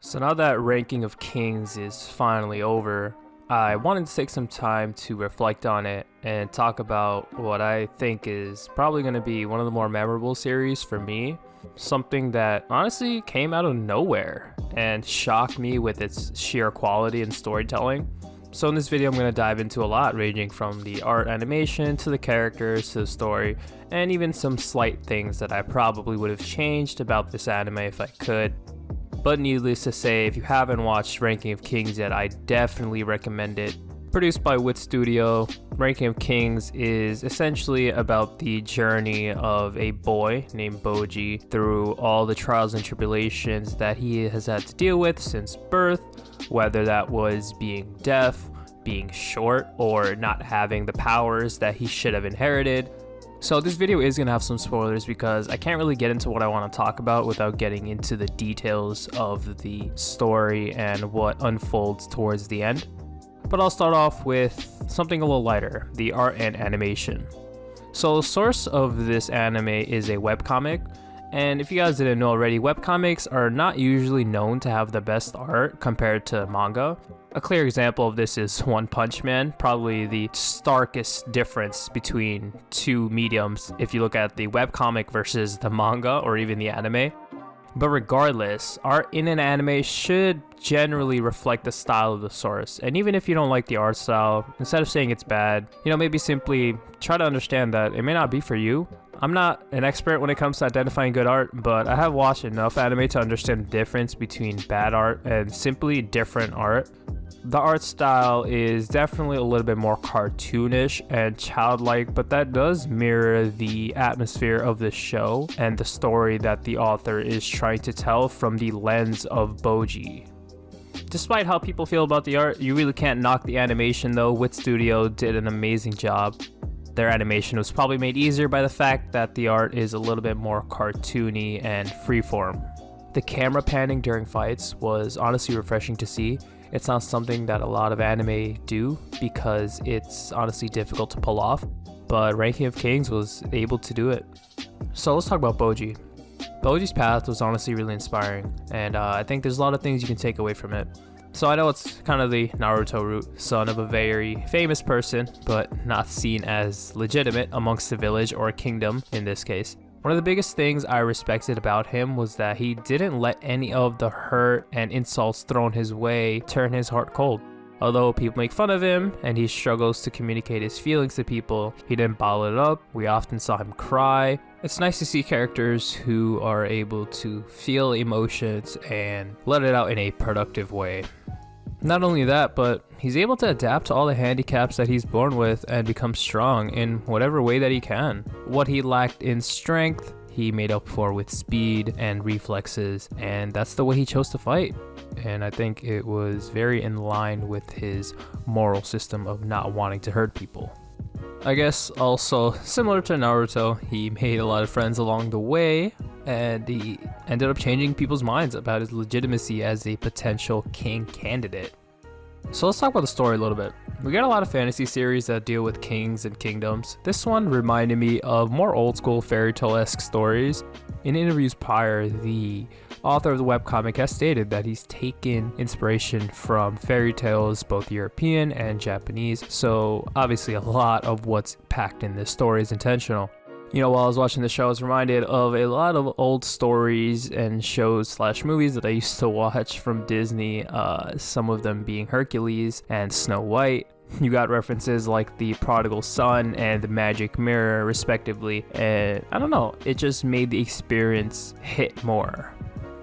So now that Ranking of Kings is finally over, I wanted to take some time to reflect on it and talk about what I think is probably going to be one of the more memorable series for me. Something that honestly came out of nowhere and shocked me with its sheer quality and storytelling. So in this video I'm going to dive into a lot, ranging from the art, animation, to the characters, to the story, and even some slight things that I probably would have changed about this anime if I could. But needless to say, if you haven't watched Ranking of Kings yet, I definitely recommend it. Produced by You Wit Studio, Ranking of Kings is essentially about the journey of a boy named Bojji through all the trials and tribulations that he has had to deal with since birth, whether that was being deaf, being short, or not having the powers that he should have inherited. So this video is going to have some spoilers because I can't really get into what I want to talk about without getting into the details of the story and what unfolds towards the end. But I'll start off with something a little lighter, the art and animation. So the source of this anime is a webcomic, and if you guys didn't know already, webcomics are not usually known to have the best art compared to manga. A clear example of this is One Punch Man, probably the starkest difference between two mediums if you look at the webcomic versus the manga or even the anime. But regardless, art in an anime should generally reflect the style of the source. And even if you don't like the art style, instead of saying it's bad, maybe simply try to understand that it may not be for you. I'm not an expert when it comes to identifying good art, but I have watched enough anime to understand the difference between bad art and simply different art. The art style is definitely a little bit more cartoonish and childlike, but that does mirror the atmosphere of the show and the story that the author is trying to tell from the lens of Bojji. Despite how people feel about the art, you really can't knock the animation though. Wit Studio did an amazing job. Their animation was probably made easier by the fact that the art is a little bit more cartoony and freeform. The camera panning during fights was honestly refreshing to see. It's not something that a lot of anime do because it's honestly difficult to pull off, but Ranking of Kings was able to do it. So let's talk about Bojji. Bojji's path was honestly really inspiring, and I think there's a lot of things you can take away from it. So I know it's kind of the Naruto route, son of a very famous person, but not seen as legitimate amongst the village or kingdom in this case. One of the biggest things I respected about him was that he didn't let any of the hurt and insults thrown his way turn his heart cold. Although people make fun of him and he struggles to communicate his feelings to people, he didn't bottle it up. We often saw him cry. It's nice to see characters who are able to feel emotions and let it out in a productive way. Not only that, but he's able to adapt to all the handicaps that he's born with and become strong in whatever way that he can. What he lacked in strength, he made up for with speed and reflexes, and that's the way he chose to fight. And I think it was very in line with his moral system of not wanting to hurt people. I guess also similar to Naruto, he made a lot of friends along the way, and he ended up changing people's minds about his legitimacy as a potential king candidate. So let's talk about the story a little bit. We got a lot of fantasy series that deal with kings and kingdoms. This one reminded me of more old school fairy tale-esque stories. In interviews prior, the author of the webcomic has stated that he's taken inspiration from fairy tales, both European and Japanese, so obviously a lot of what's packed in this story is intentional. While I was watching the show, I was reminded of a lot of old stories and shows / movies that I used to watch from Disney, some of them being Hercules and Snow White. You got references like the Prodigal Son and the Magic Mirror, respectively, and I don't know, it just made the experience hit more.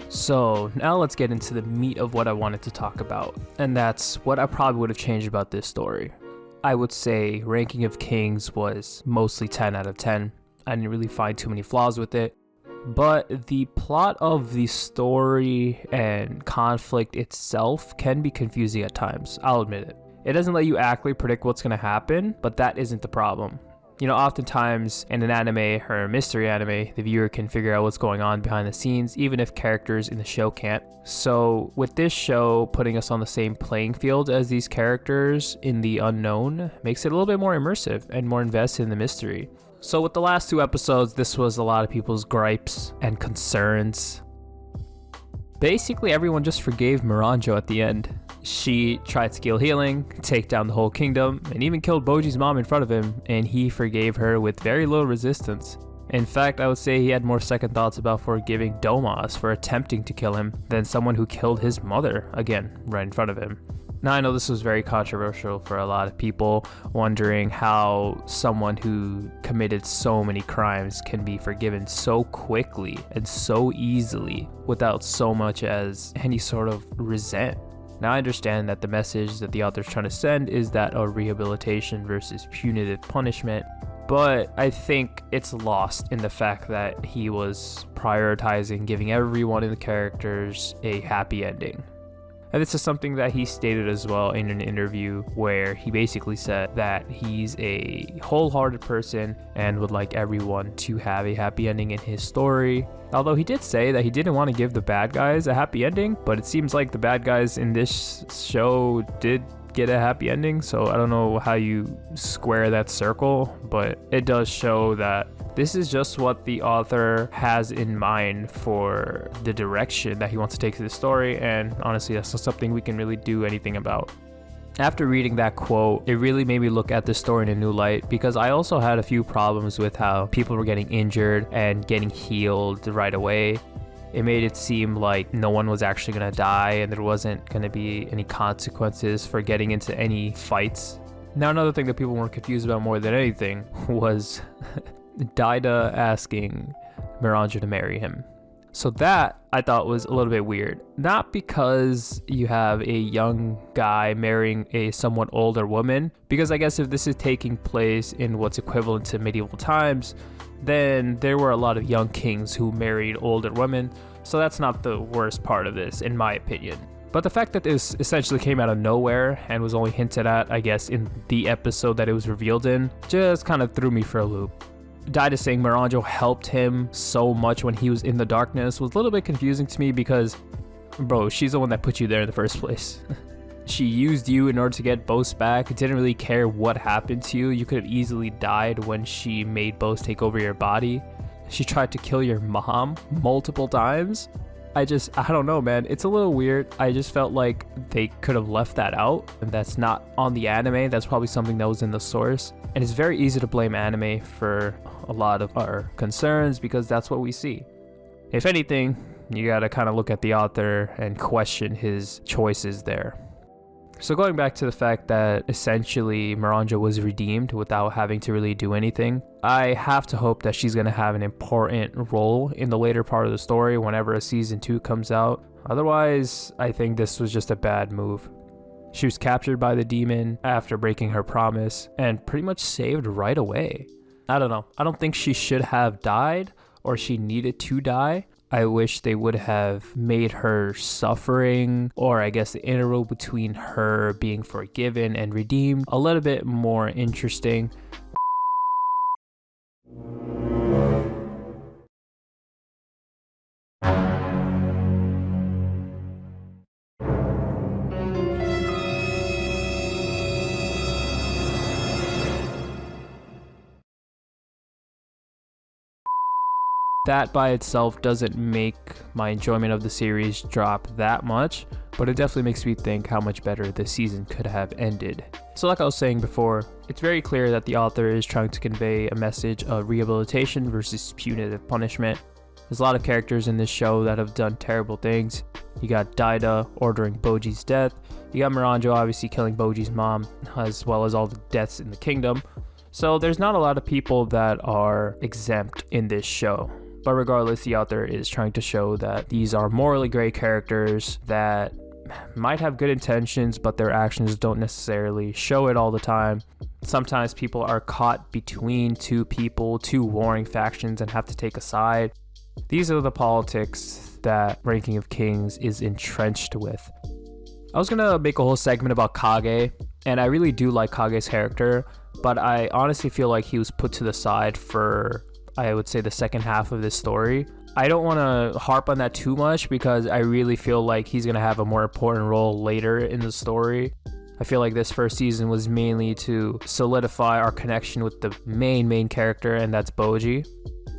So now let's get into the meat of what I wanted to talk about, and that's what I probably would have changed about this story. I would say Ranking of Kings was mostly 10 out of 10. I didn't really find too many flaws with it, but the plot of the story and conflict itself can be confusing at times, I'll admit it. It doesn't let you accurately predict what's going to happen, but that isn't the problem. Oftentimes in an anime or a mystery anime, the viewer can figure out what's going on behind the scenes, even if characters in the show can't. So with this show putting us on the same playing field as these characters in the unknown makes it a little bit more immersive and more invested in the mystery. So with the last two episodes, this was a lot of people's gripes and concerns. Basically, everyone just forgave Miranjo at the end. She tried skill healing, take down the whole kingdom, and even killed Bojji's mom in front of him, and he forgave her with very little resistance. In fact, I would say he had more second thoughts about forgiving Domas for attempting to kill him than someone who killed his mother, again, right in front of him. Now, I know this was very controversial for a lot of people, wondering how someone who committed so many crimes can be forgiven so quickly and so easily without so much as any sort of resent. Now, I understand that the message that the author's trying to send is that of rehabilitation versus punitive punishment, but I think it's lost in the fact that he was prioritizing giving every one of the characters a happy ending. And this is something that he stated as well in an interview where he basically said that he's a wholehearted person and would like everyone to have a happy ending in his story. Although he did say that he didn't want to give the bad guys a happy ending, but it seems like the bad guys in this show did get a happy ending, so I don't know how you square that circle, but it does show that this is just what the author has in mind for the direction that he wants to take to the story, and honestly, that's not something we can really do anything about. After reading that quote, it really made me look at the story in a new light, because I also had a few problems with how people were getting injured and getting healed right away. It made it seem like no one was actually going to die and there wasn't going to be any consequences for getting into any fights. Now, another thing that people were confused about more than anything was Daida asking Miranjo to marry him. So that I thought was a little bit weird. Not because you have a young guy marrying a somewhat older woman, because I guess if this is taking place in what's equivalent to medieval times, then there were a lot of young kings who married older women, so that's not the worst part of this, in my opinion. But the fact that this essentially came out of nowhere and was only hinted at, I guess, in the episode that it was revealed in, just kind of threw me for a loop. Daida saying Miranjo helped him so much when he was in the darkness was a little bit confusing to me because, bro, she's the one that put you there in the first place. She used you in order to get Bose back. Didn't really care what happened to you. You could have easily died when she made Bose take over your body. She tried to kill your mom multiple times. I don't know, man. It's a little weird. I just felt like they could have left that out. And that's not on the anime. That's probably something that was in the source. And it's very easy to blame anime for a lot of our concerns because that's what we see. If anything, you gotta kind of look at the author and question his choices there. So going back to the fact that essentially Miranjo was redeemed without having to really do anything, I have to hope that she's going to have an important role in the later part of the story whenever a season 2 comes out. Otherwise, I think this was just a bad move. She was captured by the demon after breaking her promise and pretty much saved right away. I don't know. I don't think she should have died or she needed to die. I wish they would have made her suffering, or I guess the interval between her being forgiven and redeemed, a little bit more interesting. That by itself doesn't make my enjoyment of the series drop that much, but it definitely makes me think how much better this season could have ended. So like I was saying before, it's very clear that the author is trying to convey a message of rehabilitation versus punitive punishment. There's a lot of characters in this show that have done terrible things. You got Daida ordering Bojji's death. You got Miranjo obviously killing Bojji's mom, as well as all the deaths in the kingdom. So there's not a lot of people that are exempt in this show. But regardless, the author is trying to show that these are morally gray characters that might have good intentions, but their actions don't necessarily show it all the time. Sometimes people are caught between two warring factions and have to take a side. These are the politics that Ranking of Kings is entrenched with. I was gonna make a whole segment about Kage, and I really do like Kage's character, but I honestly feel like he was put to the side for, I would say, the second half of this story. I don't want to harp on that too much because I really feel like he's going to have a more important role later in the story. I feel like this first season was mainly to solidify our connection with the main character, and that's Bojji.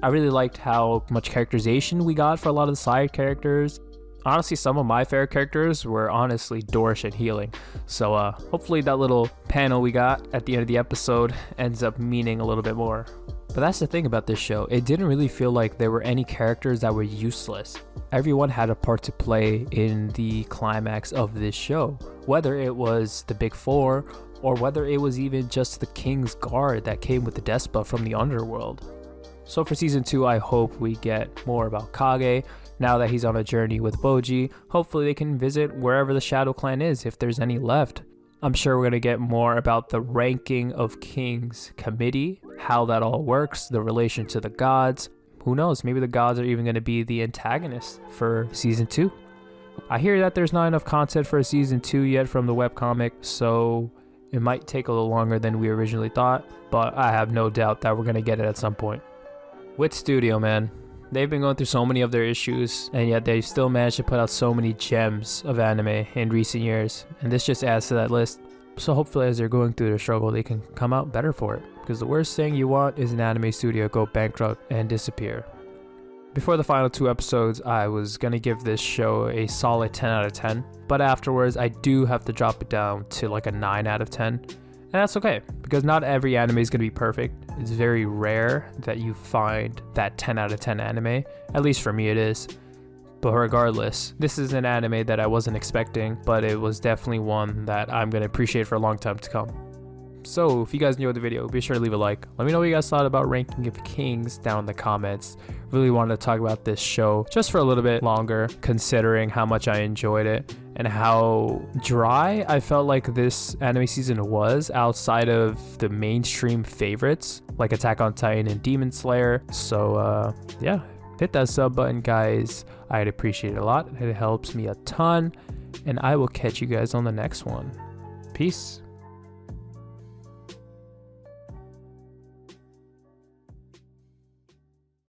I really liked how much characterization we got for a lot of the side characters. Honestly, some of my favorite characters were honestly Dorish and Healing. So hopefully that little panel we got at the end of the episode ends up meaning a little bit more. But that's the thing about this show. It didn't really feel like there were any characters that were useless. Everyone had a part to play in the climax of this show. Whether it was the Big Four, or whether it was even just the King's Guard that came with the Despa from the underworld. So for season 2, I hope we get more about Kage. Now that he's on a journey with Bojji, hopefully they can visit wherever the Shadow Clan is, if there's any left. I'm sure we're going to get more about the ranking of Kings committee, how that all works, the relation to the gods. Who knows, maybe the gods are even going to be the antagonists for season 2. I hear that there's not enough content for season 2 yet from the webcomic, so it might take a little longer than we originally thought, but I have no doubt that we're going to get it at some point. Wit Studio, man. They've been going through so many of their issues, and yet they've still managed to put out so many gems of anime in recent years, and this just adds to that list. So hopefully as they're going through their struggle, they can come out better for it, because the worst thing you want is an anime studio go bankrupt and disappear. Before the final 2 episodes, I was going to give this show a solid 10 out of 10, but afterwards I do have to drop it down to like a 9 out of 10. And that's okay, because not every anime is going to be perfect. It's very rare that you find that 10 out of 10 anime. At least for me it is. But regardless, this is an anime that I wasn't expecting, but it was definitely one that I'm going to appreciate for a long time to come. So if you guys enjoyed the video, be sure to leave a like. Let me know what you guys thought about ranking of kings down in the comments. Really wanted to talk about this show just for a little bit longer, considering how much I enjoyed it and how dry I felt like this anime season was outside of the mainstream favorites like Attack on Titan and Demon Slayer. So yeah, hit that sub button, guys. I'd appreciate it a lot. It helps me a ton, and I will catch you guys on the next one. Peace.